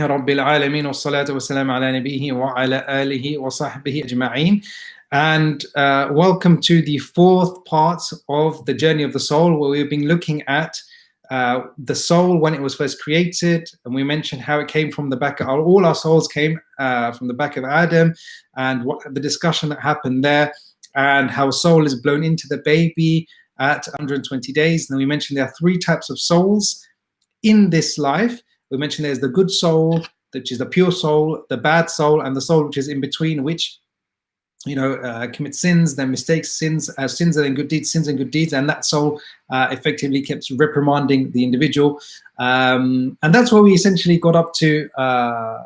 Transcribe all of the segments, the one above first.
Alhamdulillahi Rabbil Alameen wa salatu wa salam ala nabihi wa ala alihi wa sahbihi ajma'een. And welcome to the fourth part of the journey of the soul, where we've been looking at the soul when it was first created, and we mentioned how it came from the back of all our souls came from the back of Adam, and what the discussion that happened there, and how a soul is blown into the baby at 120 days. And then we mentioned there are three types of souls in this life. We mentioned there's the good soul, which is the pure soul, the bad soul, and the soul which is in between, which commits sins, then mistakes, sins and then good deeds, sins and good deeds, and that soul effectively keeps reprimanding the individual. And that's where we essentially got up to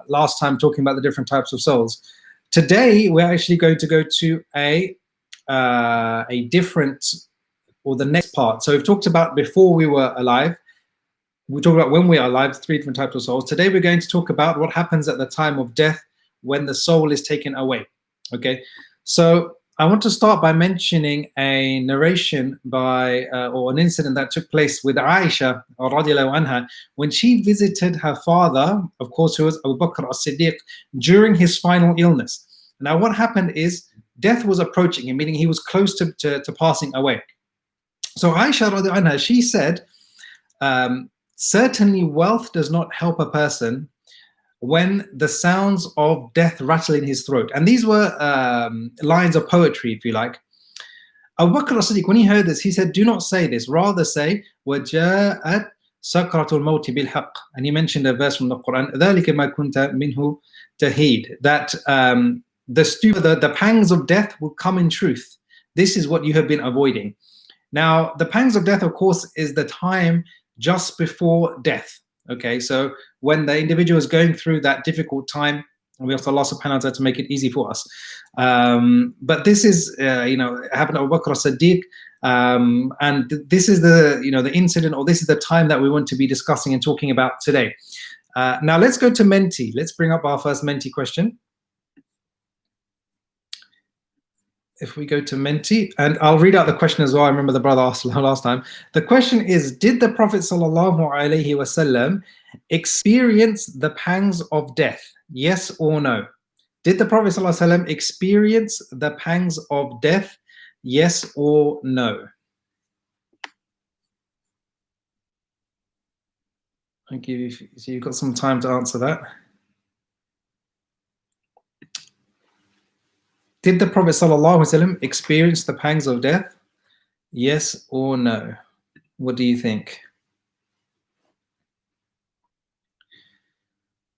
last time, talking about the different types of souls. Today, we're actually going to go to a different, or the next part. So we've talked about before we were alive. We talked about when we are alive, three different types of souls. Today, we're going to talk about what happens at the time of death when the soul is taken away. Okay, so I want to start by mentioning a narration by, or an incident that took place with Aisha radiallahu anha when she visited her father, of course, who was Abu Bakr as-Siddiq, during his final illness. Now, what happened is death was approaching him, meaning he was close to passing away. So Aisha radiallahu anha, she said, certainly wealth does not help a person when the sounds of death rattle in his throat. And these were lines of poetry, if you like. Abu Bakr as-Siddiq, when he heard this, he said, do not say this, rather say, وَجَاءَتْ سَكْرَةُ الْمَوْتِ بِالْحَقِّ. And he mentioned a verse from the Quran, ذَلِكَ مَا كُنْتَ مِنْهُ تَهِيدُ, that the pangs of death will come in truth. This is what you have been avoiding. Now, the pangs of death, of course, is the time just before death. Okay, so when the individual is going through that difficult time, and we ask Allah subhanahu wa ta'ala to make it easy for us. But this is, happened to Abu Bakr as-Siddiq, and this is the incident, or this is the time that we want to be discussing and talking about today. Now let's go to Menti. Let's bring up our first Menti question. If we go to Menti, and I'll read out the question as well. I remember the brother asked last time. The question is, did the Prophet ﷺ experience the pangs of death? Yes or no? Did the Prophet ﷺ experience the pangs of death? Yes or no? Thank you. So you've got some time to answer that. Did the Prophet ﷺ experience the pangs of death? Yes or no? What do you think?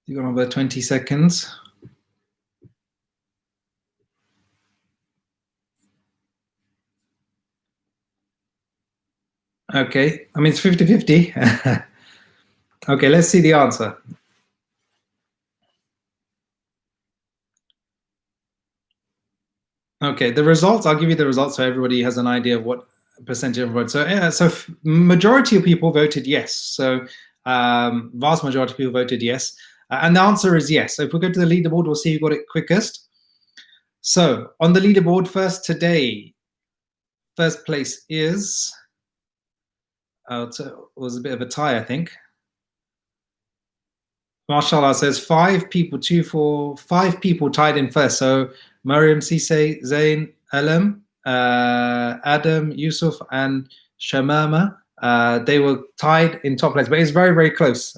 You've got another 20 seconds. Okay, I mean, it's 50-50. Okay, let's see the answer. Okay, the results, I'll give you the results so everybody has an idea of what percentage of votes. So majority of people voted yes. So vast majority of people voted yes. And the answer is yes. So if we go to the leaderboard, we'll see who got it quickest. So on the leaderboard first today, first place is, it was a bit of a tie, I think. MashaAllah says 5 people, 5 people tied in first. So Mariam Sise, Zain, Alam, Adam, Yusuf, and Shamama, they were tied in top place, but it's very, very close.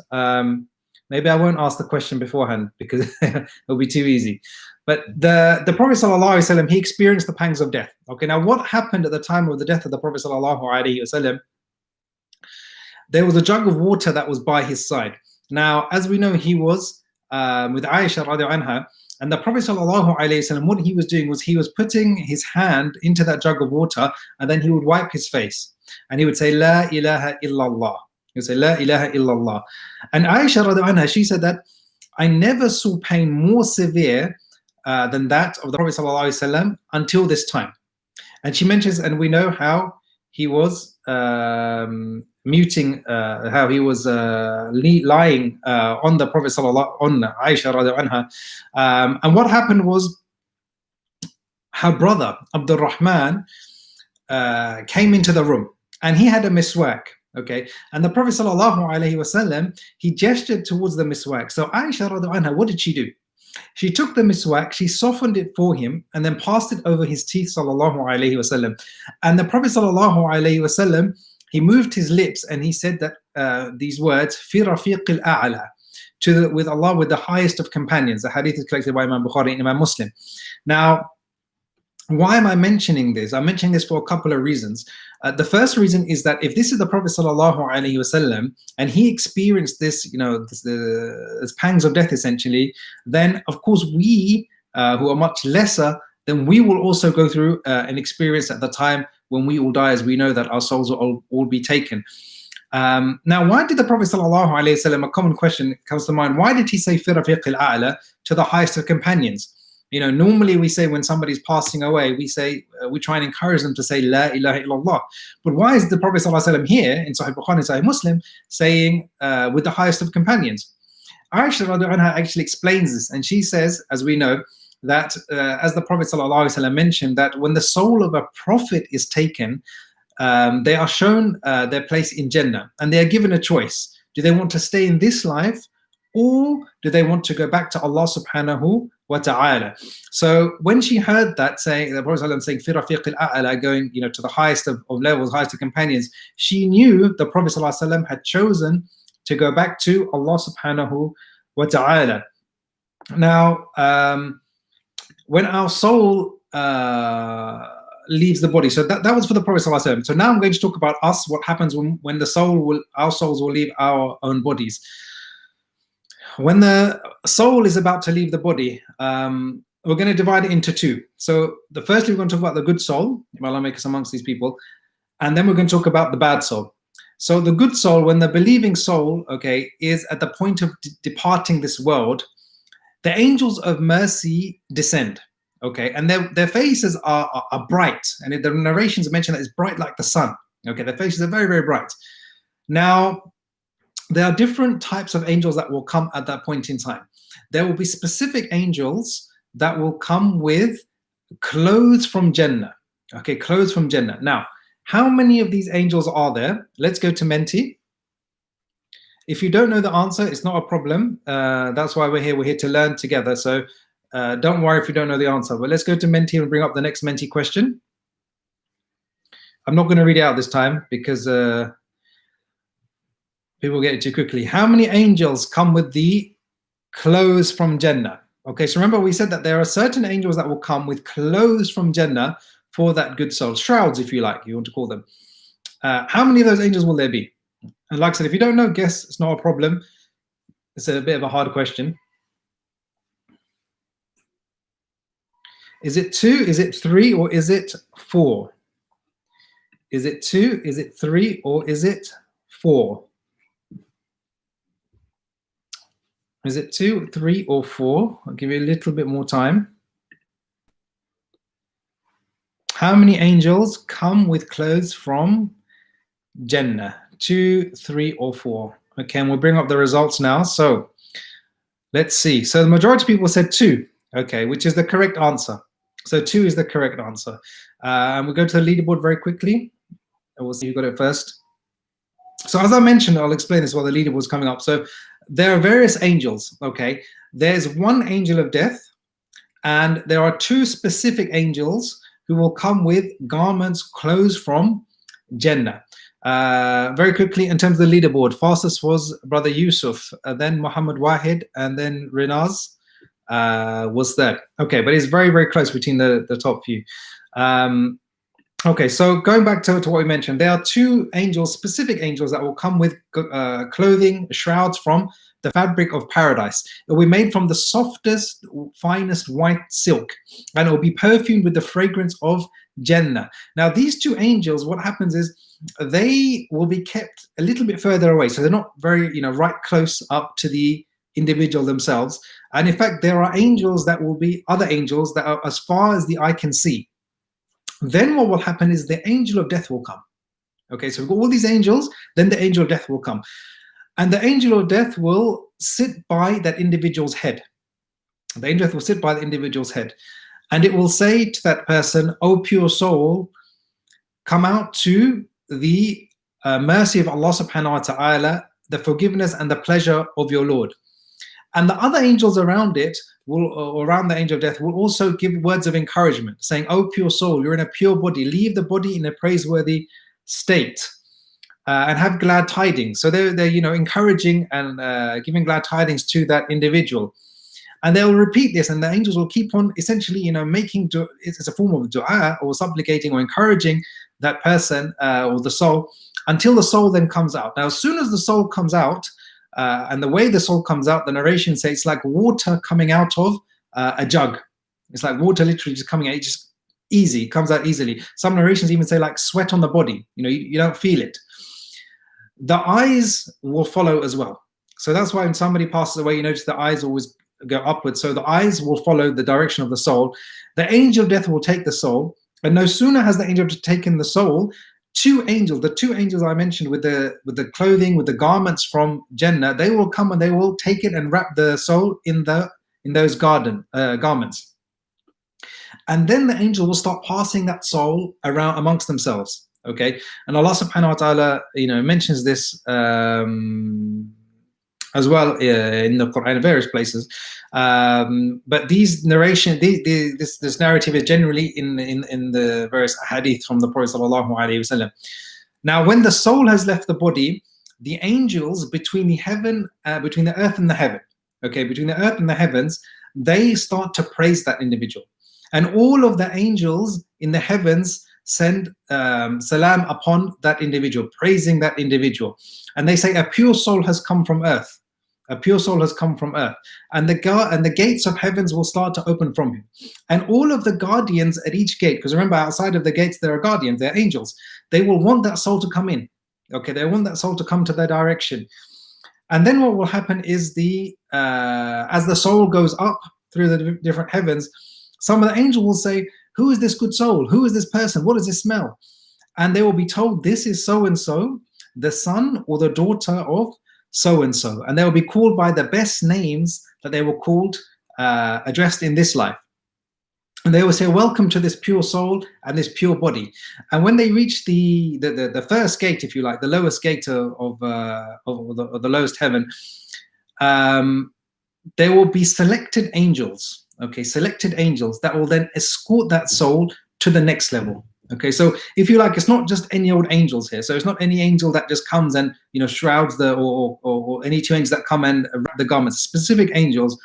Maybe I won't ask the question beforehand because it'll be too easy. But the Prophet ﷺ, he experienced the pangs of death. Okay, now what happened at the time of the death of the Prophet ﷺ? There was a jug of water that was by his side. Now, as we know, he was with Aisha radiallahu anha, and the Prophet ﷺ, what he was doing was he was putting his hand into that jug of water, and then he would wipe his face, and he would say, La ilaha illallah. He would say, La ilaha illallah. And Aisha radiallahu anha, she said that I never saw pain more severe than that of the Prophet ﷺ until this time. And she mentions, and we know how he was muting, how he was lying on the Prophet on Aisha radiallahu anha. And what happened was her brother Abdul Rahman came into the room, and he had a miswak. Okay, and the Prophet sallallahu alaihi wasallam, he gestured towards the miswak. So Aisha radiallahu anha, what did she do? She took the miswak, she softened it for him, and then passed it over his teeth, sallallahu alaihi wasallam. And the Prophet sallallahu alaihi wasallam, he moved his lips and he said that these words, "Fi rafiq al-a'la," with Allah, with the highest of companions. The hadith is collected by Imam Bukhari and Imam Muslim. Now, why am I mentioning this? I'm mentioning this for a couple of reasons. The first reason is that if this is the Prophet sallallahu alaihi wasallam and he experienced this, this pangs of death essentially, then of course we who are much lesser, then we will also go through an experience at the time when we all die, as we know that our souls will all be taken. Now, why did the Prophet sallallahu alaihi wasallam, a common question comes to mind, why did he say fi rafiq al-a'la, to the highest of companions? Normally we say when somebody's passing away, we try and encourage them to say La ilaha illallah. But why is the Prophet ﷺ here in Sahih Bukhari and Sahih Muslim saying with the highest of companions? Aisha radiallahu anha actually explains this, and she says, as we know, that as the Prophet ﷺ mentioned, that when the soul of a prophet is taken, they are shown their place in Jannah, and they are given a choice. Do they want to stay in this life, or do they want to go back to Allah subhanahu wa ta'ala? So when she heard that, saying the Prophet saying fi rafiq al-a'la, going to the highest of levels, highest of companions, she knew the Prophet had chosen to go back to Allah subhanahu wa ta'ala. Now, when our soul leaves the body, so that was for the Prophet ﷺ. So now I'm going to talk about us, what happens when our souls will leave our own bodies. When the soul is about to leave the body, we're going to divide it into two. So firstly, we're going to talk about the good soul, may Allah make us amongst these people, and then we're going to talk about the bad soul. So the good soul, when the believing soul, okay, is at the point of departing this world, the angels of mercy descend, okay, and their faces are bright, and the narrations mention that it's bright like the sun, okay, their faces are very, very bright. Now, there are different types of angels that will come at that point in time. There will be specific angels that will come with clothes from Jannah. Okay, clothes from Jannah. Now, how many of these angels are there? Let's go to Menti. If you don't know the answer, it's not a problem. That's why we're here. We're here to learn together. So don't worry if you don't know the answer. But let's go to Menti and bring up the next Menti question. I'm not going to read it out this time because people get it too quickly. How many angels come with the clothes from Jannah? Okay, so remember we said that there are certain angels that will come with clothes from Jannah for that good soul. Shrouds, if you like, you want to call them. How many of those angels will there be? And like I said, if you don't know, guess, it's not a problem. It's a bit of a hard question. Is it 2, is it 3, or is it 4? Is it 2, is it 3, or is it 4? Is it 2, 3, or 4? I'll give you a little bit more time. How many angels come with clothes from Jannah? 2, 3, or 4? Okay, and we'll bring up the results now. So let's see. So the majority of people said 2, okay, which is the correct answer. So 2 is the correct answer. And we'll go to the leaderboard very quickly. And we'll see who got it first. So as I mentioned, I'll explain this while the leaderboard's coming up. So there are various angels, okay? There's one angel of death, and there are 2 specific angels who will come with garments, clothes from Jannah. Very quickly, in terms of the leaderboard, fastest was Brother Yusuf, then Muhammad Wahid, and then Rinaz was there. Okay, but it's very, very close between the top few. Okay, so going back to what we mentioned, there are 2 angels, specific angels, that will come with clothing, shrouds from the fabric of paradise. It will be made from the softest, finest white silk, and it will be perfumed with the fragrance of Jannah. Now, these 2 angels, what happens is they will be kept a little bit further away, so they're not very, right close up to the individual themselves. And in fact, there are angels that will be other angels that are as far as the eye can see. Then what will happen is the angel of death will come. Okay, so we've got all these angels, then the angel of death will come. And the angel of death will sit by that individual's head. The angel of death will sit by the individual's head. And it will say to that person, "O pure soul, come out to the mercy of Allah subhanahu wa ta'ala, the forgiveness and the pleasure of your Lord. And the other angels around it will, or around the angel of death, will also give words of encouragement, saying, "Oh, pure soul, you're in a pure body. Leave the body in a praiseworthy state, and have glad tidings." So they're encouraging and giving glad tidings to that individual. And they'll repeat this, and the angels will keep on essentially, making it's a form of dua, or supplicating or encouraging that person or the soul, until the soul then comes out. Now, as soon as the soul comes out, and the way the soul comes out, the narration says it's like water coming out of a jug. It's like water literally just coming out. It just easy, it comes out easily. Some narrations even say like sweat on the body. You don't feel it. The eyes will follow as well. So that's why when somebody passes away, you notice the eyes always go upwards. So the eyes will follow the direction of the soul. The angel of death will take the soul, and no sooner has the angel of death taken the soul, the two angels I mentioned with the clothing, with the garments from Jannah, they will come and they will take it and wrap the soul in those garments. And then the angel will start passing that soul around amongst themselves. Okay, and Allah subhanahu wa ta'ala, mentions this as well in the Quran in various places. But these narration, this narrative is generally in the various hadith from the Prophet sallallahu alaihi wasallam. Now, when the soul has left the body, the angels between the earth and the heaven, between the earth and the heavens, they start to praise that individual, and all of the angels in the heavens send salam upon that individual, praising that individual. And they say, a pure soul has come from earth. A pure soul has come from earth. And the gates of heavens will start to open from him. And all of the guardians at each gate, because remember, outside of the gates, there are guardians, they're angels. They will want that soul to come in. Okay, they want that soul to come to their direction. And then what will happen is as the soul goes up through the different heavens, some of the angels will say, "Who is this good soul? Who is this person? What does this smell?" And they will be told, "This is so-and-so, the son or the daughter of so-and-so." And they will be called by the best names that they were called, addressed in this life. And they will say, "Welcome to this pure soul and this pure body." And when they reach the first gate, if you like, the lowest gate of the lowest heaven, there will be selected angels. Okay, selected angels that will then escort that soul to the next level. Okay, so if you like, it's not just any old angels here. So it's not any angel that just comes and shrouds or any two angels that come and wrap the garments. Specific angels,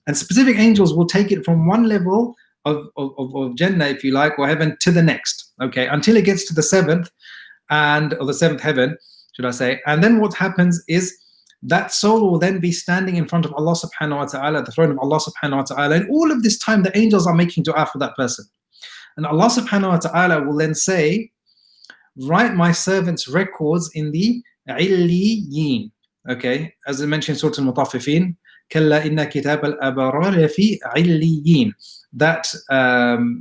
and specific angels will take it from one level of Jannah, if you like, or heaven, to the next. Okay, until it gets to the seventh, or the seventh heaven, should I say? And then what happens is, that soul will then be standing in front of Allah subhanahu wa ta'ala, the throne of Allah subhanahu wa ta'ala. And all of this time, the angels are making dua for that person. And Allah subhanahu wa ta'ala will then say, "Write my servant's records in the illiyin." Okay, as I mentioned in Surah Al-Mutaffifin, "Kalla inna kitab al-abrar fi illiyin." That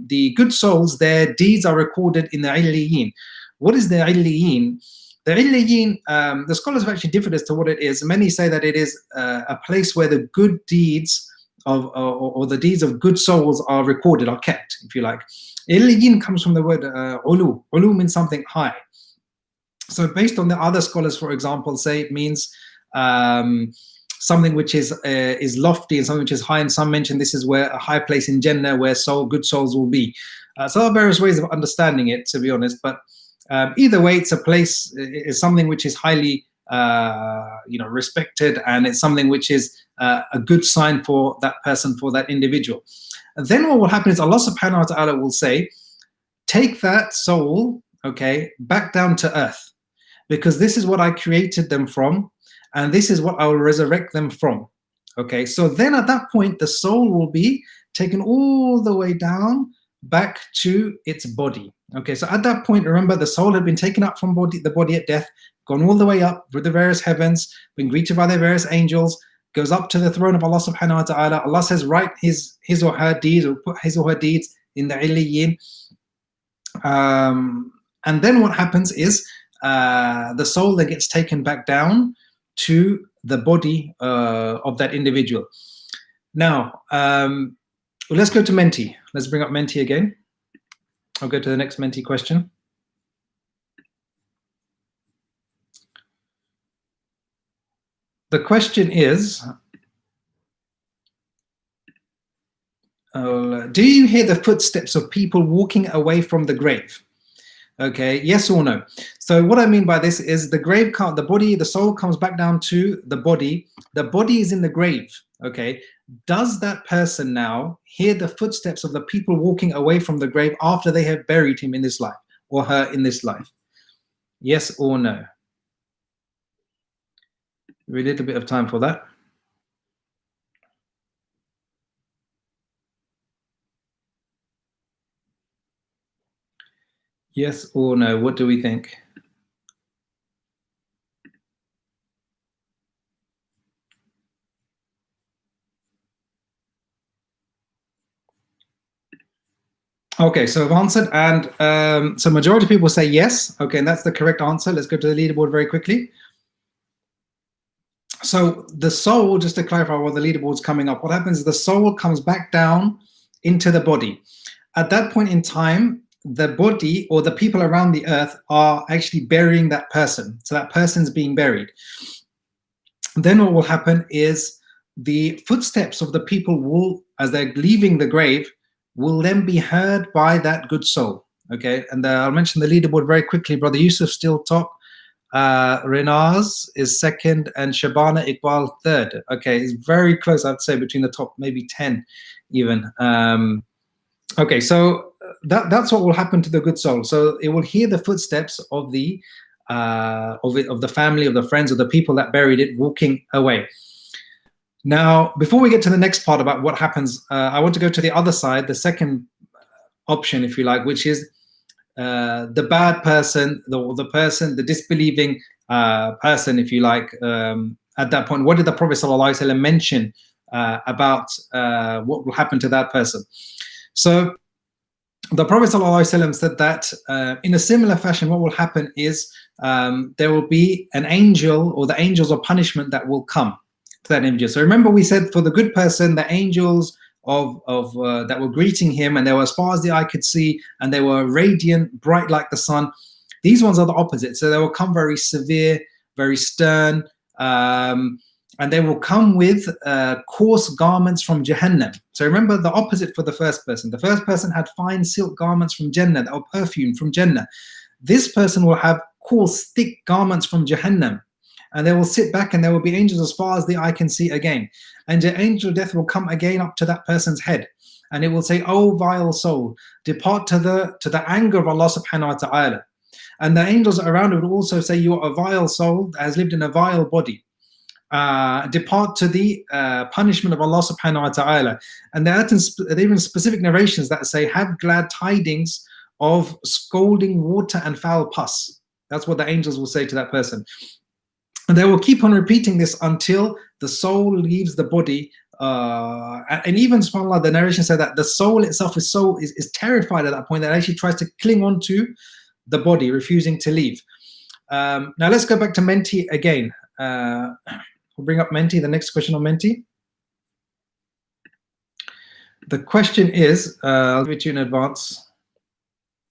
the good souls, their deeds are recorded in the illiyin. What is the illiyin? The illiyin, the scholars have actually differed as to what it is. Many say that it is a place where the good deeds or the deeds of good souls are recorded, are kept, if you like. Illiyin comes from the word ulu. Ulu means something high. So based on the other scholars, for example, say it means something which is lofty and something which is high, and some mention this is where a high place in Jannah where good souls will be. So there are various ways of understanding it, to be honest, but either way, it's a place, it's something which is highly respected, and it's something which is a good sign for that person, for that individual. And then what will happen is Allah subhanahu wa ta'ala will say, "Take that soul, okay, back down to earth, because this is what I created them from, and this is what I will resurrect them from." Okay, so then at that point, the soul will be taken all the way down back to its body. Okay, so at that point, remember, the soul had been taken up from the body at death, gone all the way up through the various heavens, been greeted by the various angels, goes up to the throne of Allah subhanahu wa ta'ala. Allah says, "Write his or her deeds," or put his or her deeds in the illiyin. And then what happens is the soul that gets taken back down to the body of that individual. Now, let's go to Menti. Let's bring up Menti again. I'll go to the next Menti question. the question is, do you hear the footsteps of people walking away from the grave? Okay, yes or no? So what I mean by this is the grave can't, the body, the soul comes back down to the body is in the grave. Okay, does that person now hear the footsteps of the people walking away from the grave after they have buried him in this life or her in this life? Yes or no? We need a bit of time for that. Yes or no? What do we think? Okay, so I've answered, and so majority of people say yes. Okay, and that's the correct answer. Let's go to the leaderboard very quickly. So the soul, just to clarify while the leaderboard's coming up, what happens is the soul comes back down into the body. At that point in time, the body or the people around the earth are actually burying that person. So that person's being buried. Then what will happen is the footsteps of the people will, as they're leaving the grave, will then be heard by that good soul. Okay, and I'll mention the leaderboard very quickly. Brother Yusuf still top, Renaz is second, and Shabana Iqbal third. Okay, it's very close, I'd say, between the top maybe 10 even. Okay, so that's what will happen to the good soul. So it will hear the footsteps of the family, of the friends, of the people that buried it walking away. Now, before we get to the next part about what happens, I want to go to the other side, the second option, if you like, which is the bad person, the person, the disbelieving person, if you like. At that point, what did the Prophet ﷺ mention about what will happen to that person? So the Prophet ﷺ said that in a similar fashion, what will happen is there will be an angel, or the angels of punishment, that will come to that individual. So remember, we said for the good person, the angels of that were greeting him, and they were as far as the eye could see, and they were radiant, bright like the sun. These ones are the opposite. So they will come very severe, very stern, and they will come with coarse garments from Jahannam. So remember the opposite for the first person. The first person had fine silk garments from Jannah, that were perfumed from Jannah. This person will have coarse, thick garments from Jahannam. And they will sit back, and there will be angels as far as the eye can see again. And the angel of death will come again up to that person's head. And it will say, "Oh, vile soul, depart to the anger of Allah subhanahu wa ta'ala." And the angels around it will also say, "You are a vile soul that has lived in a vile body. Depart to the punishment of Allah subhanahu wa ta'ala." And there are even specific narrations that say, "Have glad tidings of scalding water and foul pus." That's what the angels will say to that person. And they will keep on repeating this until the soul leaves the body. And even, subhanAllah, the narration said that the soul itself is terrified at that point, that it actually tries to cling on to the body, refusing to leave. Now let's go back to Menti again. We'll bring up Menti, the next question on Menti. The question is, I'll give it to you in advance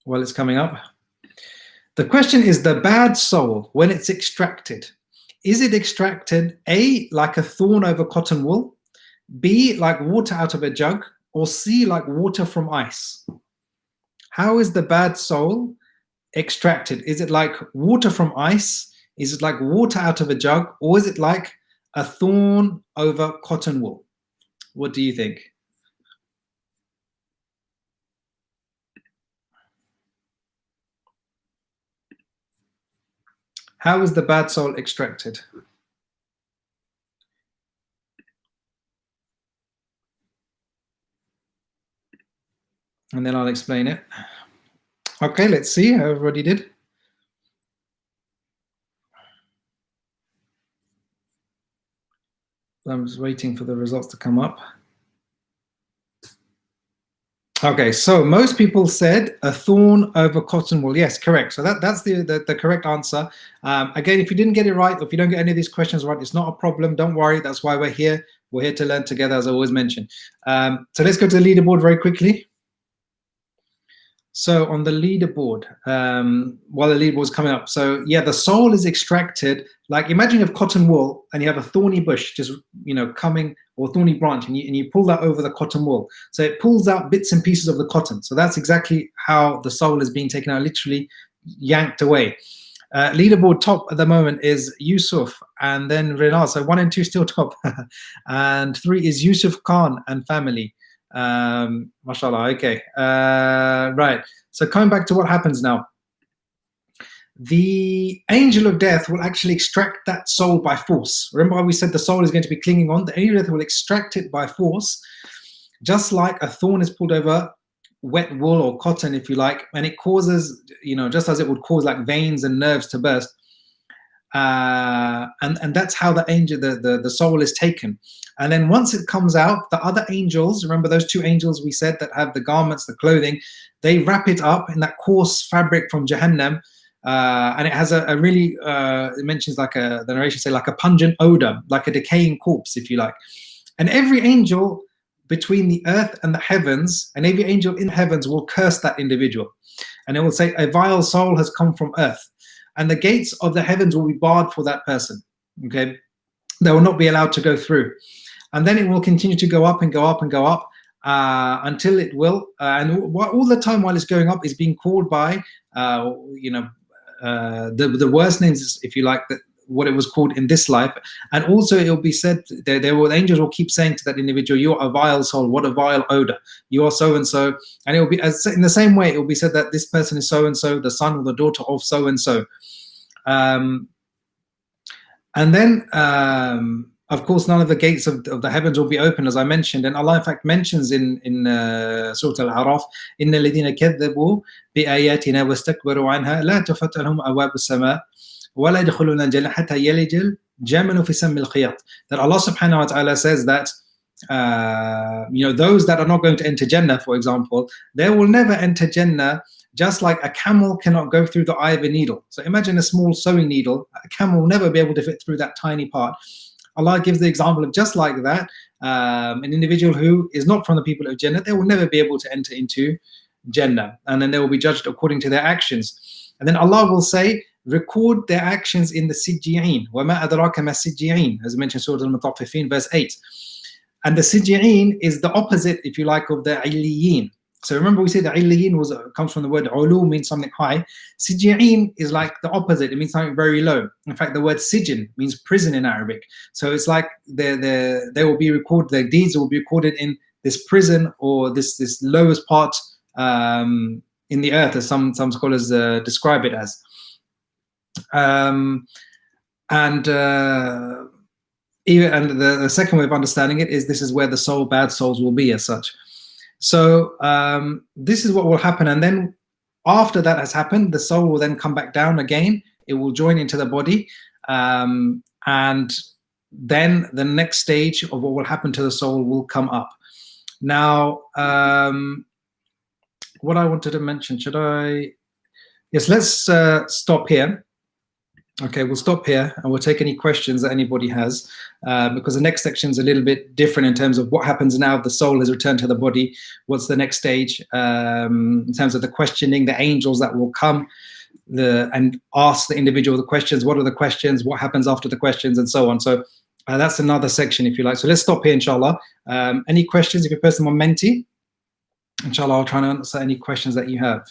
while it's coming up. The question is, the bad soul, when it's extracted, is it extracted A, like a thorn over cotton wool, B, like water out of a jug, or C, like water from ice? How is the bad soul extracted? Is it like water from ice? Is it like water out of a jug? Or is it like a thorn over cotton wool? What do you think? How is the bad soul extracted? And then I'll explain it. Okay, let's see how everybody did. I'm just waiting for the results to come up. Okay, so most people said a thorn over cotton wool. Yes, correct. So that's the correct answer. Again, if you didn't get it right, or if you don't get any of these questions right, it's not a problem. Don't worry. That's why we're here. We're here to learn together, as I always mention. So let's go to the leaderboard very quickly. So on the leaderboard, while the leaderboard is coming up, so yeah, the soul is extracted. Like imagine you have cotton wool and you have a thorny bush just coming, or thorny branch, and you pull that over the cotton wool. So it pulls out bits and pieces of the cotton. So that's exactly how the soul is being taken out, literally yanked away. Leaderboard top at the moment is Yusuf and then Renal. So 1 and 2 still top, and 3 is Yusuf Khan and family. Mashallah. Okay. Right. So coming back to what happens now. The angel of death will actually extract that soul by force. Remember how we said the soul is going to be clinging on? The angel of death will extract it by force, just like a thorn is pulled over wet wool or cotton, if you like, and it causes, just as it would cause like veins and nerves to burst. And that's how the angel, the soul is taken. And then once it comes out, the other angels, remember those 2 angels we said that have the garments, the clothing, they wrap it up in that coarse fabric from Jahannam. And it has a really, it mentions the narration say like a pungent odor, like a decaying corpse, if you like. And every angel between the earth and the heavens, and every angel in the heavens will curse that individual. And it will say, a vile soul has come from earth. And the gates of the heavens will be barred for that person. Okay, they will not be allowed to go through. And then it will continue to go up and go up and go up until it will. And all the time while it's going up, is being called by, the worst names, if you like, what it was called in this life. And also it will be said, angels will keep saying to that individual, you are a vile soul, what a vile odor, you are so and so. And it will be in the same way, it will be said that this person is so and so, the son or the daughter of so and so. And then of course none of the gates of the heavens will be open, as I mentioned. And Allah in fact mentions in Surah Al-Araf, إِنَّ الَّذِينَ كَذَّبُوا بِآيَاتِنَا وَاسْتَكْبَرُوا عَنْهَا لَا تُفَتَّحُ لَهُمْ أَبْوَابُ السَّمَاءِ وَلَا يَدْخُلُونَ الْجَنَّةَ حَتَّى يَلِجَ الْجَمَلُ فِي سَمِّ الْخِيَاطِ. That Allah subhanahu wa ta'ala says that those that are not going to enter Jannah, for example, they will never enter Jannah, just like a camel cannot go through the eye of a needle. So imagine a small sewing needle, a camel will never be able to fit through that tiny part. Allah gives the example of just like that, an individual who is not from the people of Jannah, they will never be able to enter into Jannah, and then they will be judged according to their actions. And then Allah will say, record their actions in the Sijji'een. وَمَا أَدْرَاكَ مَا السِّجِّعِينَ, as mentioned Surah Al-Mutaffifin, verse 8. And the Sijji'een is the opposite, if you like, of the Illiyin. So remember we said the Illiyin comes from the word ulu, means something high. Sijji'een is like the opposite, it means something very low. In fact, the word sijin means prison in Arabic. So it's like they will be recorded, their deeds will be recorded in this prison, or this lowest part in the earth, as some scholars describe it as. And the second way of understanding it is this is where the bad souls will be as such. So this is what will happen, and then after that has happened, the soul will then come back down again. It will join into the body, and then the next stage of what will happen to the soul will come up. Now, what I wanted to mention, yes, let's stop here. Okay, we'll stop here and we'll take any questions that anybody has, because the next section is a little bit different in terms of what happens now if the soul has returned to the body. What's the next stage in terms of the questioning, the angels that will come and ask the individual the questions. What are the questions? What happens after the questions, and so on. So that's another section, if you like. So let's stop here, inshallah. Any questions? If you're a person on Menti, inshallah, I'll try to answer any questions that you have.